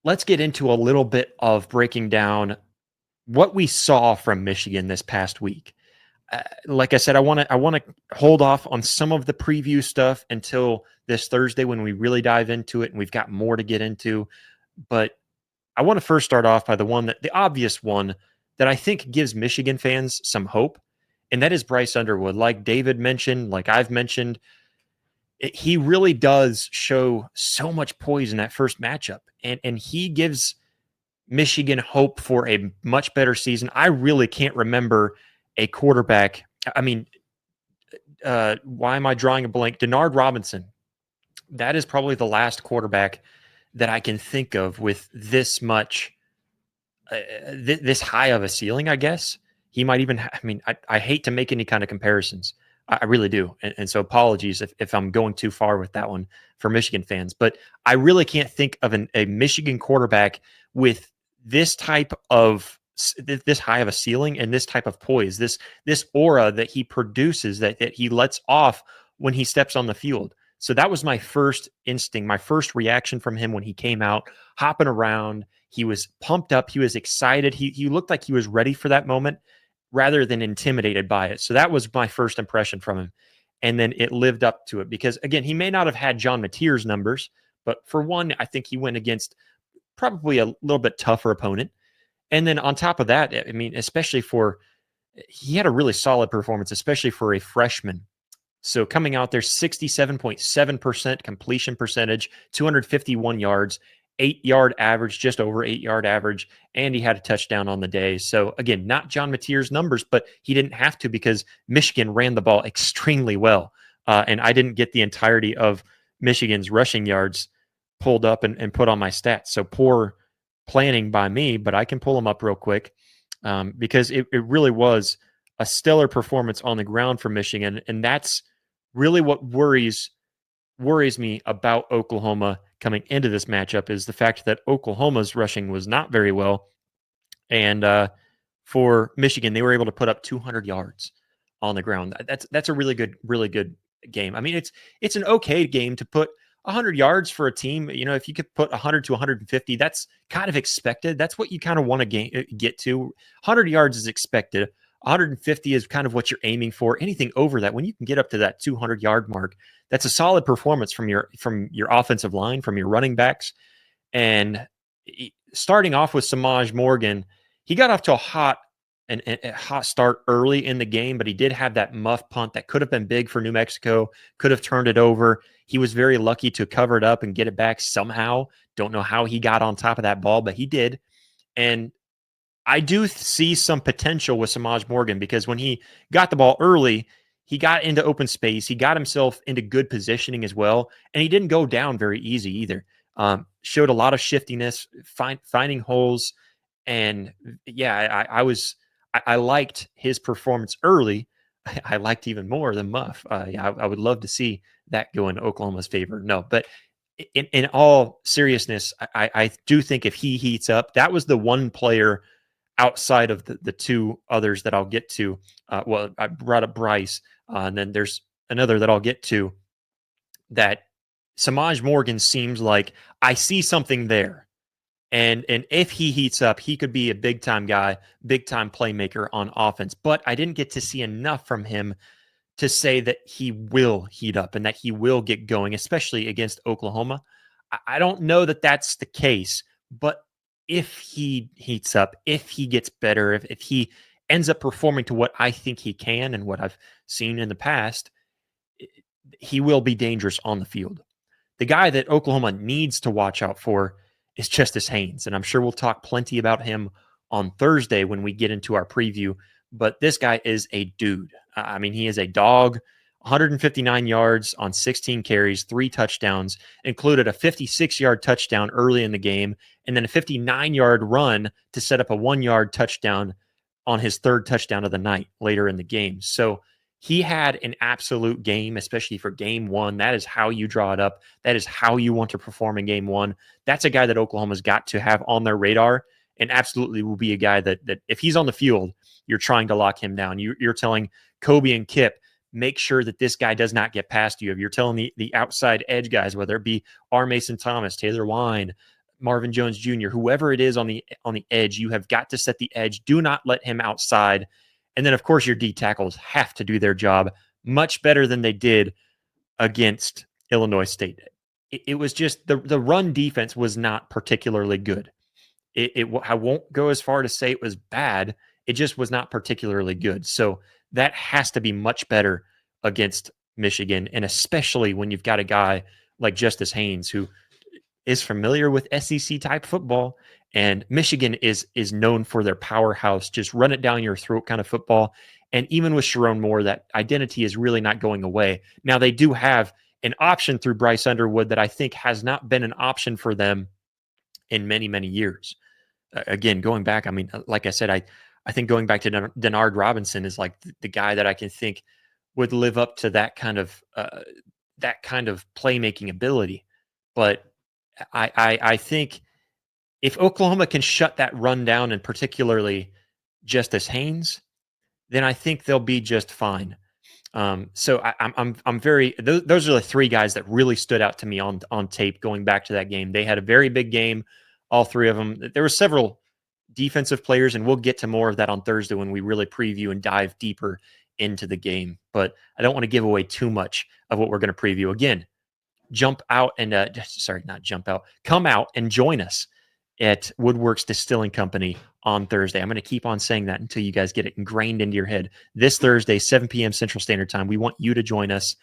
let's get into a little bit of breaking down what we saw from Michigan this past week. Like I said, I want to hold off on some of the preview stuff until this Thursday when we really dive into it and we've got more to get into. But I want to first start off by the obvious one that I think gives Michigan fans some hope, and that is Bryce Underwood. Like David mentioned, like I've mentioned, he really does show so much poise in that first matchup, and he gives Michigan hope for a much better season. I really can't remember a quarterback. I mean, why am I drawing a blank? Denard Robinson. That is probably the last quarterback that I can think of with this much, this high of a ceiling, I guess. He might even, I hate to make any kind of comparisons. I really do. And so apologies if I'm going too far with that one for Michigan fans. But I really can't think of a Michigan quarterback with this type of, this high of a ceiling and this type of poise, this aura that he produces, that he lets off when he steps on the field. So that was my first instinct, my first reaction from him when he came out, hopping around. He was pumped up. He was excited. He looked like he was ready for that moment rather than intimidated by it. So that was my first impression from him. And then it lived up to it because, again, he may not have had John Mateer's numbers, but for one, I think he went against probably a little bit tougher opponent. And then on top of that, I mean, he had a really solid performance, especially for a freshman. So coming out there, 67.7% completion percentage, 251 yards, 8-yard average, just over 8-yard average, and he had a touchdown on the day. So again, not John Mateer's numbers, but he didn't have to because Michigan ran the ball extremely well. And I didn't get the entirety of Michigan's rushing yards pulled up and put on my stats. So poor planning by me, but I can pull them up real quick because it really was a stellar performance on the ground for Michigan. And that's really what worries me about Oklahoma coming into this matchup is the fact that Oklahoma's rushing was not very well. And for Michigan, they were able to put up 200 yards on the ground. That's a really good game. I mean, it's an okay game to put 100 yards for a team. You know, if you could put 100 to 150, that's kind of expected. That's what you kind of want to get to. 100 yards is expected. 150 is kind of what you're aiming for. Anything over that, when you can get up to that 200-yard mark, that's a solid performance from your offensive line, from your running backs. And starting off with Samaj Morgan, he got off to a hot start early in the game, but he did have that muff punt that could have been big for New Mexico, could have turned it over. He was very lucky to cover it up and get it back somehow. Don't know how he got on top of that ball, but he did. And I do see some potential with Samaj Morgan because when he got the ball early, he got into open space. He got himself into good positioning as well, and he didn't go down very easy either. Showed a lot of shiftiness, finding holes, and yeah, I liked his performance early. I liked even more the muff. I would love to see that go in Oklahoma's favor. No, but in all seriousness, I do think if he heats up, that was the one player outside of the two others that I'll get to. Well, I brought up Bryce, and then there's another that I'll get to that Samaj Morgan seems like I see something there. And if he heats up, he could be a big-time guy, big-time playmaker on offense. But I didn't get to see enough from him to say that he will heat up and that he will get going, especially against Oklahoma. I don't know that that's the case, but if he heats up, if he gets better, if he ends up performing to what I think he can and what I've seen in the past, he will be dangerous on the field. The guy that Oklahoma needs to watch out for is Justice Haynes, and I'm sure we'll talk plenty about him on Thursday when we get into our preview, but this guy is a dude. I mean, he is a dog. 159 yards on 16 carries, 3 touchdowns, included a 56-yard touchdown early in the game, and then a 59-yard run to set up a 1-yard touchdown on his 3rd touchdown of the night later in the game. So he had an absolute game, especially for game 1. That is how you draw it up. That is how you want to perform in game 1. That's a guy that Oklahoma's got to have on their radar, and absolutely will be a guy that if he's on the field, you're trying to lock him down. You're telling Kobe and Kip, make sure that this guy does not get past you. If you're telling the outside edge guys, whether it be R. Mason Thomas, Taylor Wine, Marvin Jones Jr., whoever it is on the edge, you have got to set the edge. Do not let him outside. And then, of course, your D tackles have to do their job much better than they did against Illinois State. It was just the run defense was not particularly good. I won't go as far to say it was bad. It just was not particularly good. So that has to be much better against Michigan, and especially when you've got a guy like Justice Haynes who is familiar with SEC type football, and Michigan is known for their powerhouse, just run it down your throat kind of football. And even with Sharon Moore, that identity is really not going away. Now they do have an option through Bryce Underwood that I think has not been an option for them in many, many years. Again, going back, I mean, like I said, I think going back to Denard Robinson is like the guy that I can think would live up to that kind of playmaking ability. But I think if Oklahoma can shut that run down, and particularly Justice Haynes, then I think they'll be just fine. So I'm very. Those are the three guys that really stood out to me on tape going back to that game. They had a very big game, all three of them. There were several defensive players, and we'll get to more of that on Thursday when we really preview and dive deeper into the game. But I don't want to give away too much of what we're going to preview. Again, jump out and not jump out. Come out and join us at Woodworks Distilling Company on Thursday. I'm going to keep on saying that until you guys get it ingrained into your head. This Thursday, 7 p.m. Central Standard Time. We want you to join us,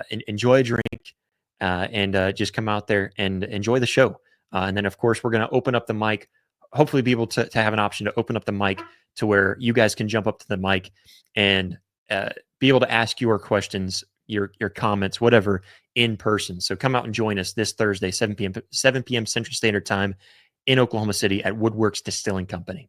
enjoy a drink, and just come out there and enjoy the show. And then, of course, we're going to open up the mic, hopefully be able to have an option to open up the mic to where you guys can jump up to the mic and be able to ask your questions, your comments, whatever, in person. So come out and join us this Thursday, 7 p.m. Central Standard Time in Oklahoma City at Woodworks Distilling Company.